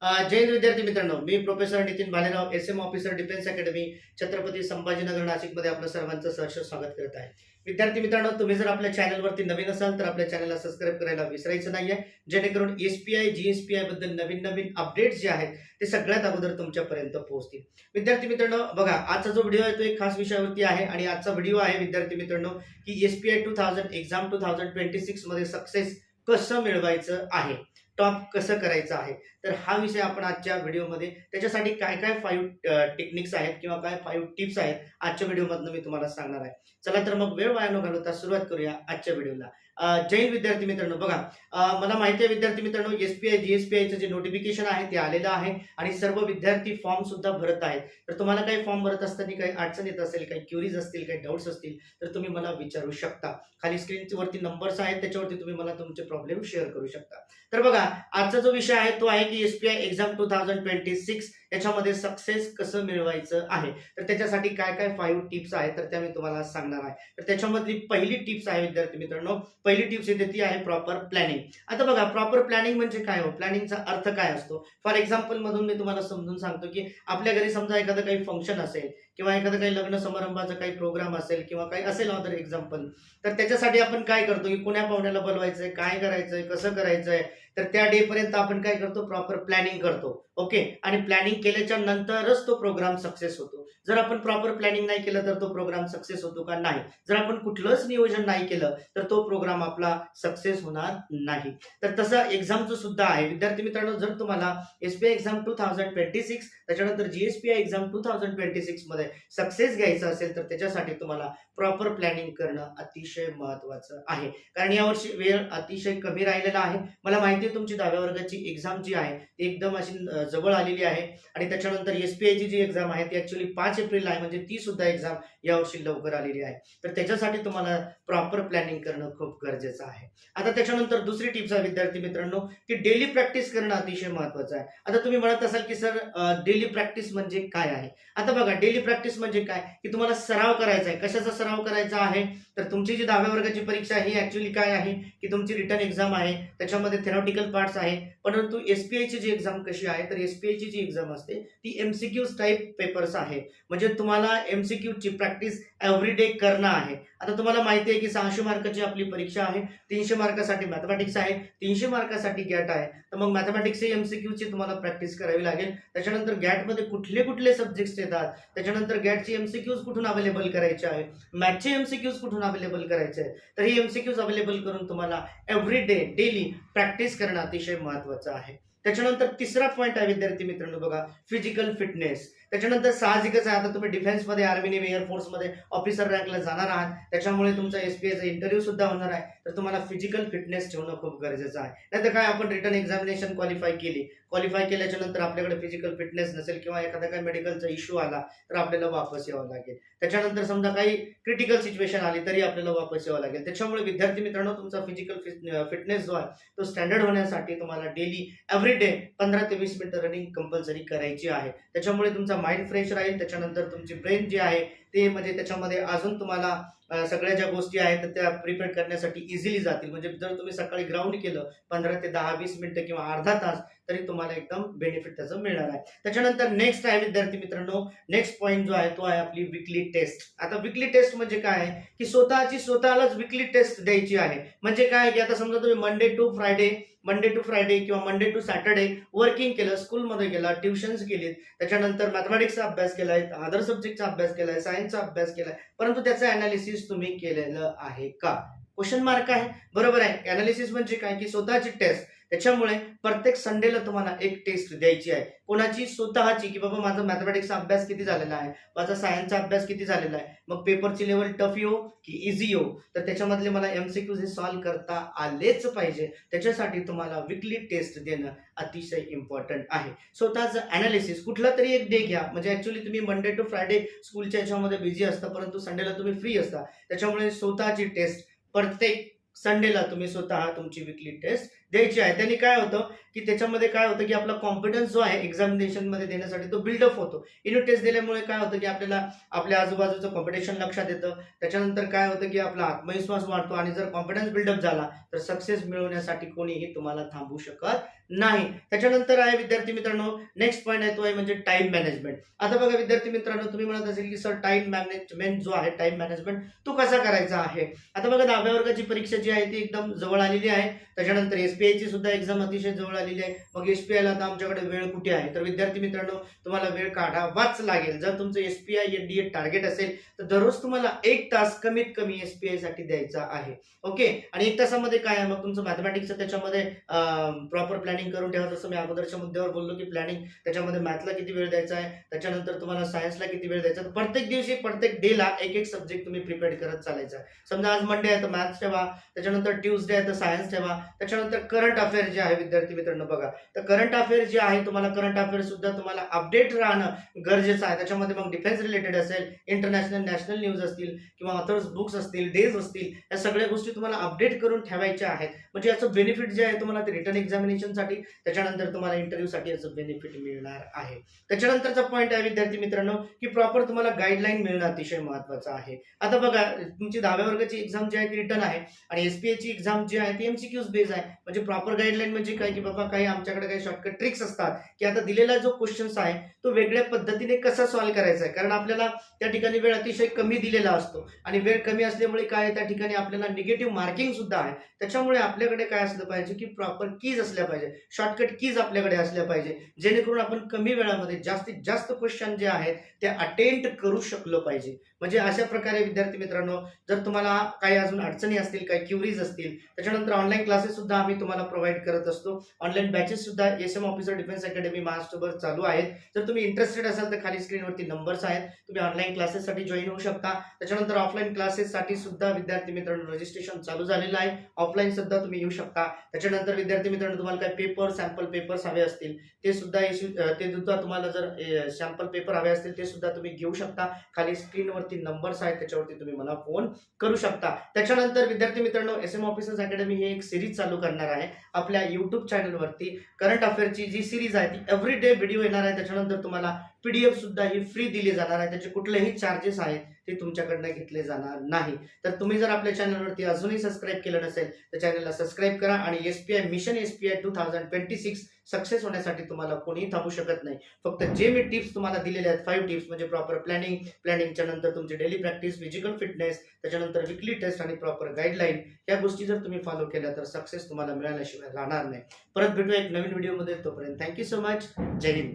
जय हिंद विद्यार्थी मित्रांनो, मी professor Nitin Bhalerao, S M officer defence academy, Chhatrapati Sambhajinagar नाशिकमध्ये आपलं सर्वांचं सहर्ष स्वागत करत आहे. विद्यार्थी मित्रांनो, तुम्ही जर आपल्या चॅनलवरती नवीन असाल तर आपल्या चॅनलला सबस्क्राईब करायला विसरायचं नाहीये, जेणेकरून एस-पी-आय, जी-एस-पी-आय बद्दल नवीन अपडेट्स जे आहेत ते सगळ्यात अगोदर तुमच्यापर्यंत पोहोचतील. विद्यार्थी मित्रांनो, बघा, आजचा जो व्हिडिओ आहे तो एक खास विषयावरती आहे आणि आजचा व्हिडिओ आहे विद्यार्थी मित्रांनो, की एस-पी-आय 2000 एक्झाम 2026 मध्ये सक्सेस कसं मिळवायचं आहे, टॉप कसं करायचं आहे. तर हा विषय आपण आजच्या व्हिडिओमध्ये त्याच्यासाठी काय काय 5 टेक्निक्स आहेत किंवा काय 5 टिप्स आहेत आजच्या व्हिडिओमधनं मी तुम्हाला सांगणार आहे. चला तर मग वेळ वाया न घालवता सुरुवात करूया आजच्या व्हिडिओला. जय हिंद विद्यार्थी मित्रांनो, बघा, मला माहिती आहे विद्यार्थी मित्रांनो, एस-पी-आय, जी-एस-पी-आयचं जे नोटिफिकेशन आहे ते आलेलं आहे आणि सर्व विद्यार्थी फॉर्म सुद्धा भरत आहेत. तर तुम्हाला काही फॉर्म भरत असताना काही अडचण येत असेल, काही क्युरीज असतील, काही डाऊट्स असतील तर तुम्ही मला विचारू शकता. खाली स्क्रीनवरती नंबर्स आहेत, त्याच्यावरती तुम्ही मला तुमचे प्रॉब्लेम शेअर करू शकता. तर बघा, आजचा जो विषय आहे तो आहे की एस-पी-आय एक्झाम 2026 याच्यामध्ये सक्सेस कसं मिळवायचं आहे. तर त्याच्यासाठी काय काय 5 टिप्स आहेत तर त्या मी तुम्हाला सांगणार आहे. तर त्याच्यामधली पहिली टिप्स आहे विद्यार्थी मित्रांनो, पहिली टिप्स येते ती आहे प्रॉपर प्लॅनिंग. आता बघा, प्रॉपर प्लॅनिंग म्हणजे काय हो, प्लॅनिंगचा अर्थ काय असतो. फॉर एक्झाम्पल मधून मी तुम्हाला समजून सांगतो की आपल्या घरी समजा एखादं काही फंक्शन असेल किंवा एखादं काही लग्न समारंभाचा काही प्रोग्राम असेल किंवा काही असेल अदर एक्झाम्पल, तर त्याच्यासाठी आपण काय करतो की कुण्या पाहुण्याला बोलवायचंय, काय करायचंय, कसं करायचंय. तर त्या डे पर्यंत आपण काय करतो, प्रॉपर प्लॅनिंग करतो. ओके, आणि प्लॅनिंग केल्याच्या नंतरच तो प्रोग्राम सक्सेस होतो. जर आपण प्रॉपर प्लॅनिंग नाही केलं तर तो प्रोग्राम सक्सेस होतो का? नाही. जर आपण कुठलंच नियोजन नाही केलं तर तो प्रोग्राम आपला सक्सेस होणार नाही. तर तसं एक्झामचं सुद्धा आहे विद्यार्थी मित्रांनो. जर तुम्हाला एस-पी-आय एक्झाम 2026 त्याच्यानंतर जी-एस-पी-आय एक्झाम 2026 मध्ये सक्सेस घ्यायचा असेल तर त्याच्यासाठी तुम्हाला प्रॉपर प्लॅनिंग करणं अतिशय महत्वाचं आहे. कारण यावर्षी वेळ अतिशय कमी राहिलेला आहे. मला माहिती आहे तुमची 10व्या वर्गाची एक्झाम जी आहे ती एकदम अशी जवळ आलेली आहे आणि त्याच्यानंतर एस-पी-आयची जी एक्झाम आहे ती ऍक्च्युअली 5 एप्रिल आहे, म्हणजे ती सुद्धा एक्झाम यावर्षी लवकर आलेली आहे. तर त्याच्यासाठी तुम्हाला प्रॉपर प्लॅनिंग करणं खूप गरजेचं आहे. आता त्याच्यानंतर दुसरी टिप्स आहे विद्यार्थी मित्रांनो, की डेली प्रॅक्टिस करणं अतिशय महत्वाचं आहे. आता तुम्ही म्हणत असाल की सर, डेली प्रॅक्टिस म्हणजे काय आहे. आता बघा, डेली प्रॅक्टिस म्हणजे काय, की तुम्हाला सराव करायचा आहे. कशाचा सराव करायचा आहे, तर तुमची जी 10व्या वर्गाची परीक्षा ही ऍक्च्युअली काय आहे की तुमची रिटर्न एक्झाम आहे, त्याच्यामध्ये थेरॉटिकल पार्ट्स आहे. परंतु एस-पी-आयची जी एक्झाम कशी आहे, तर एस-पी-आयची जी एक्झाम असते ती एमसीक्यूज टाईप पेपर्स आहे. म्हणजे तुम्हाला एमसीक्यूची प्रॅक्टिस एव्हरी डे करणं आहे. आता तुम्हाला माहिती आहे की 600 मार्काची आपली परीक्षा आहे. 300 मार्कासाठी मॅथमॅटिक्स आहे, 300 मार्कासाठी गॅट आहे. तर मग मॅथमॅटिक्स एमसीक्यूची तुम्हाला प्रॅक्टिस करावी लागेल. त्याच्यानंतर गॅटमध्ये कुठले कुठले सब्जेक्ट्स येतात, त्याच्यानंतर गॅटची एमसीक्यूज कुठून अवेलेबल करायचे आहे, मॅथचे एमसीक्यूज कुठून अवेलेबल करायचे आहे. तर ही एमसीक्यूज अवेलेबल करून तुम्हाला एव्हरी डे डेली प्रॅक्टिस करणं अतिशय महत्वाचं आहे. त्याच्यानंतर तिसरा पॉईंट आहे विद्यार्थी मित्रांनो, बघा, फिजिकल फिटनेस. त्याच्यानंतर साहजिकच आहे, आता तुम्ही डिफेन्समध्ये, आर्मी, नेव्ही, एअरफोर्समध्ये ऑफिसर रँकला जाणार आहात, त्याच्यामुळे तुमचा एस-पी-आयचा इंटरव्ह्यू सुद्धा होणार आहे. तर तुम्हाला फिजिकल फिटनेस ठेवणं खूप गरजेचं आहे. नाहीतर काय, आपण रिटर्न एक्झामिनेशन क्वालिफाय केल्याच्या नंतर आपल्याकडे फिजिकल फिटनेस नसेल किंवा एखादा काही मेडिकलचा इश्यू आला तर आपल्याला वापस यावं लागेल. त्याच्यानंतर समजा काही क्रिटिकल सिच्युएशन आली तरी आपल्याला वापस यावं लागेल. त्याच्यामुळे विद्यार्थी मित्रांनो, तुमचा फिजिकल फिटनेस जो आहे तो स्टँडर्ड होण्यासाठी तुम्हाला डेली एव्हरी डे 15 ते 20 मिनिटं रनिंग कंपल्सरी करायची आहे. त्याच्यामुळे तुमचा माइंड फ्रेश राहील. त्याच्यानंतर तुमची ब्रेन जी आहे ते म्हणजे त्याच्यामध्ये अजून तुम्हाला सगळ्या ज्या गोष्टी आहेत तर त्या प्रिपेअर करण्यासाठी इझिली जातील. म्हणजे जर तुम्ही सकाळी ग्राउंड केलं 15 ते 10-20 मिनिटं किंवा अर्धा तास, तरी तुम्हाला एकदम बेनिफिट त्याचं मिळणार आहे. त्याच्यानंतर नेक्स्ट आहे विद्यार्थी मित्रांनो, नेक्स्ट पॉईंट जो आहे तो आहे आपली विकली टेस्ट. आता विकली टेस्ट म्हणजे काय आहे, की स्वतःलाच विकली टेस्ट द्यायची आहे. म्हणजे काय, की आता समजा तुम्ही मंडे टू फ्रायडे किंवा मंडे टू सॅटर्डे वर्किंग केलं, स्कूलमध्ये गेला, ट्युशन्स केलीत, त्याच्यानंतर मॅथमॅटिक्सचा अभ्यास केलाय, अदर सब्जेक्टचा अभ्यास केलाय, सायन्सचा अभ्यास केलाय, परंतु त्याचं अनालिसिस तुम्ही केलेलं आहे का? क्वेश्चन मार्क आहे. बरोबर आहे. अनालिसिस म्हणजे काय, की स्वतःची टेस्ट. त्याच्यामुळे प्रत्येक संडेला तुम्हाला एक टेस्ट द्यायची आहे. कोणाची? स्वतःची, की बाबा माझा मॅथमॅटिक्सचा अभ्यास किती झालेला आहे, माझा सायन्सचा अभ्यास किती झालेला आहे. मग पेपरची लेवल टफ येऊ की इझी येऊ, तर त्याच्यामधले मला एमसीक्यूज हे सॉल्व्ह करता आलेच पाहिजे. त्याच्यासाठी तुम्हाला विकली टेस्ट देणं अतिशय इम्पॉर्टंट आहे. स्वतःचं अनालिसिस कुठला तरी एक डे घ्या. म्हणजे ऍक्च्युअली तुम्ही मंडे टू फ्रायडे स्कूलच्या याच्यामध्ये बिझी असता, परंतु संडेला तुम्ही फ्री असता. त्याच्यामुळे स्वतःची टेस्ट प्रत्येक संडेला तुम्ही स्वतः तुमची विकली टेस्ट द्यायची आहे. त्यांनी काय होतं, की त्याच्यामध्ये काय होतं, की आपला कॉन्फिडन्स जो आहे एक्झामिनेशन मध्ये देण्यासाठी तो बिल्डअप होतो. युनिट टेस्ट दिल्यामुळे काय होतं, की आपल्याला आपल्या आजूबाजूचं कॉम्पिटिशन लक्षात येतं. त्याच्यानंतर काय होतं, की आपला आत्मविश्वास वाढतो आणि जर कॉन्फिडन्स बिल्डअप झाला तर सक्सेस मिळवण्यासाठी कोणीही तुम्हाला थांबवू शकत नाही. त्याच्यानंतर आहे विद्यार्थी मित्रांनो, नेक्स्ट पॉईंट आहे तो आहे म्हणजे टाईम मॅनेजमेंट. आता बघा विद्यार्थी मित्रांनो, तुम्ही म्हणत असेल की सर टाईम मॅनेजमेंट जो आहे, टाईम मॅनेजमेंट तो कसा करायचा आहे? आता बघा 10व्या वर्गाची परीक्षा जी आहे ती एकदम जवळ आलेली आहे. त्याच्यानंतर एस-पी-आयची सुद्धा एक्झाम अतिशय जवळ आलेली आहे. मग एस-पी-आयला आता आमच्याकडे वेळ कुठे आहे? तर विद्यार्थी मित्रांनो, तुम्हाला वेळ काढावाच लागेल. जर तुमचं एस-पी-आय, एन-डी-ए टार्गेट असेल, तर दररोज तुम्हाला 1 तास कमीत कमी एस-पी-आयसाठी द्यायचा आहे. ओके. आणि 1 तासामध्ये काय आहे, मग तुमचं मॅथमॅटिक्सचं त्याच्यामध्ये प्रॉपर प्लॅनिंग करून ठेवा. जसं मी अगोदरच्या मुद्द्यावर बोललो की प्लॅनिंग त्याच्यामध्ये मॅथला किती वेळ द्यायचा आहे, त्याच्यानंतर तुम्हाला सायन्सला किती वेळ द्यायचा. तर प्रत्येक दिवशी प्रत्येक डेला एक सब्जेक्ट तुम्ही प्रिपेअर करत चालायचा. समजा आज मंडे आहे तर मॅथ्स ठेवा, त्याच्यानंतर ट्यूसडे आहे तर सायन्स ठेवा, त्याच्यानंतर करंट अफेअर जे आहे विद्यार्थी मित्रांनो बघा, तर करंट अफेअर जे आहे तुम्हाला करंट अफेअर सुद्धा तुम्हाला अपडेट राहणं गरजेचं आहे. त्याच्यामध्ये मग डिफेन्स रिलेटेड असेल, इंटरनॅशनल नॅशनल न्यूज असतील किंवा ऑथर्स बुक्स असतील, डेज असतील, या सगळ्या गोष्टी तुम्हाला अपडेट करून ठेवायच्या आहेत. म्हणजे याचं बेनिफिट जे आहे तुम्हाला ते रिटर्न एक्झामिनेशनसाठी, त्याच्यानंतर तुम्हाला इंटरव्ह्यूसाठी याचं बेनिफिट मिळणार आहे. त्याच्यानंतरचा पॉईंट आहे विद्यार्थी मित्रांनो की प्रॉपर तुम्हाला गाईडलाईन मिळणं अतिशय महत्त्वाचं आहे. आता बघा तुमची 10व्या वर्गाची एक्झाम जी आहे ती रिटर्न आहे आणि एस-पी-आयची एक्झाम जी आहे ती एमसीक्यूज बेस आहे. म्हणजे प्रॉपर गाईडलाईन म्हणजे काय की बाबा काही आमच्याकडे काही शॉर्टकट ट्रिक्स असतात की आता दिलेला जो क्वेश्चन्स आहे तो वेगळ्या पद्धतीने कसा सॉल्व्ह करायचा आहे. कारण आपल्याला त्या ठिकाणी वेळ अतिशय कमी दिलेला असतो आणि वेळ कमी असल्यामुळे काय आहे, त्या ठिकाणी आपल्याला निगेटिव्ह मार्किंग सुद्धा आहे. त्याच्यामुळे आपल्याकडे काय असलं पाहिजे की प्रॉपर कीज असल्या पाहिजे, शॉर्टकट कीज आपल्याकडे असल्या पाहिजे, जेणेकरून आपण कमी वेळामध्ये जास्तीत जास्त क्वेश्चन जे आहेत ते अटेंड करू शकलो पाहिजे. म्हणजे अशा प्रकारे विद्यार्थी मित्रांनो, जर तुम्हाला काही अजून अडचणी असतील, काही क्युरीज असतील, त्याच्यानंतर ऑनलाईन क्लासेस सुद्धा आम्ही तुम्हाला प्रोव्हाइड करत असतो. ऑनलाईन बॅचेस सुद्धा एस-एम ऑफिसर डिफेन्स अकॅडमी महाराष्ट्रभर चालू आहेत. जर तुम्ही इंटरेस्टेड असाल तर खाली स्क्रीनवरती नंबर्स आहेत, तुम्ही ऑनलाईन क्लासेससाठी जॉईन होऊ शकता. त्याच्यानंतर ऑफलाईन क्लासेससाठी सुद्धा विद्यार्थी मित्रांनो रजिस्ट्रेशन चालू झालेलं आहे. ऑफलाईन सुद्धा तुम्ही येऊ शकता. त्याच्यानंतर विद्यार्थी मित्रांनो, तुम्हाला काही पेपर, सॅम्पल पेपर्स हवे असतील ते सुद्धा तुम्हाला जर सॅम्पल पेपर हवे असतील ते सुद्धा तुम्ही घेऊ शकता. खाली स्क्रीनवरती नंबर्स आहेत, त्याच्यावरती तुम्ही मला फोन करू शकता. त्याच्यानंतर विद्यार्थी मित्रांनो, एस-एम ऑफिसर्स अकॅडमी ही एक सिरीज चालू करणार आहे आपल्या युट्यूब चॅनलवरती. करंट अफेअरची जी सिरीज आहे ती एव्हरीडे व्हिडिओ येणार आहे. त्याच्यानंतर तुम्हाला पीडीएफ सुद्धा ही फ्री दिली जाणार आहे. त्याचे कुठलेही चार्जेस आहेत ते तुमच्याकडनं घेतले जाणार नाही. तर तुम्ही जर आपल्या चॅनलवरती अजूनही सबस्क्राईब केलं नसेल तर चॅनलला सबस्क्राईब करा आणि एस-पी-आय मिशन एस-पी-आय 2026 सक्सेस होण्यासाठी तुम्हाला कोणीही थांबू शकत नाही. फक्त जे मी टिप्स तुम्हाला दिलेले आहेत 5 टिप्स म्हणजे प्रॉपर प्लॅनिंग, प्लॅनिंगच्या नंतर तुमची डेली प्रॅक्टिस, फिजिकल फिटनेस, त्याच्यानंतर विकली टेस्ट आणि प्रॉपर गाईडलाईन, या गोष्टी जर तुम्ही फॉलो केल्या तर सक्सेस तुम्हाला मिळाल्याशिवाय राहणार नाही. परत भेटूया एक नवीन व्हिडिओमध्ये. तोपर्यंत थँक्यू सो मच. जय हिंद.